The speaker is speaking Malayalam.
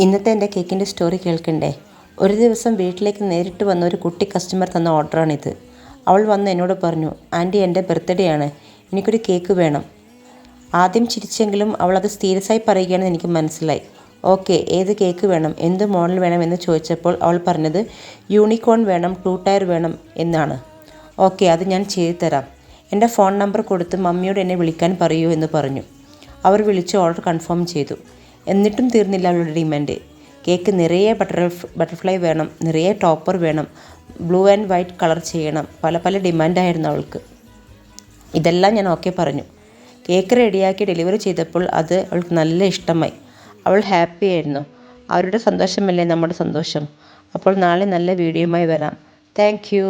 ഇന്നത്തെ എൻ്റെ കേക്കിൻ്റെ സ്റ്റോറി കേൾക്കണ്ടേ? ഒരു ദിവസം വീട്ടിലേക്ക് നേരിട്ട് വന്ന ഒരു കുട്ടി കസ്റ്റമർ തന്ന ഓർഡറാണിത്. അവൾ വന്ന് എന്നോട് പറഞ്ഞു, ആൻറ്റി എൻ്റെ ബർത്ത്ഡേ ആണ്, എനിക്കൊരു കേക്ക് വേണം. ആദ്യം ചിരിച്ചെങ്കിലും അവൾ അത് സീരിയസായി പറയുകയാണെന്ന് എനിക്ക് മനസ്സിലായി. ഓക്കെ, ഏത് കേക്ക് വേണം, എന്ത് മോഡൽ വേണം എന്ന് ചോദിച്ചപ്പോൾ അവൾ പറഞ്ഞത് യൂണിക്കോൺ വേണം, 2 ടയർ വേണം എന്നാണ്. ഓക്കെ, അത് ഞാൻ ചെയ്തു തരാം. എൻ്റെ ഫോൺ നമ്പർ കൊടുത്ത് മമ്മിയോട് എന്നെ വിളിക്കാൻ പറയൂ എന്ന് പറഞ്ഞു. അവർ വിളിച്ച് ഓർഡർ കൺഫേം ചെയ്തു. എന്നിട്ടും തീർന്നില്ല അവളുടെ ഡിമാൻഡ്. കേക്ക് നിറയെ ബട്ടർഫ്ലൈ വേണം, നിറയെ ടോപ്പർ വേണം, ബ്ലൂ ആൻഡ് വൈറ്റ് കളർ ചെയ്യണം, പല പല ഡിമാൻഡായിരുന്നു അവൾക്ക്. ഇതെല്ലാം ഞാൻ ഓക്കെ പറഞ്ഞു. കേക്ക് റെഡിയാക്കി ഡെലിവറി ചെയ്തപ്പോൾ അത് അവൾക്ക് നല്ല ഇഷ്ടമായി. അവൾ ഹാപ്പി ആയിരുന്നു. അവരുടെ സന്തോഷമല്ലേ നമ്മുടെ സന്തോഷം. അപ്പോൾ നാളെ നല്ല വീഡിയോയുമായി വരാം. Thank you.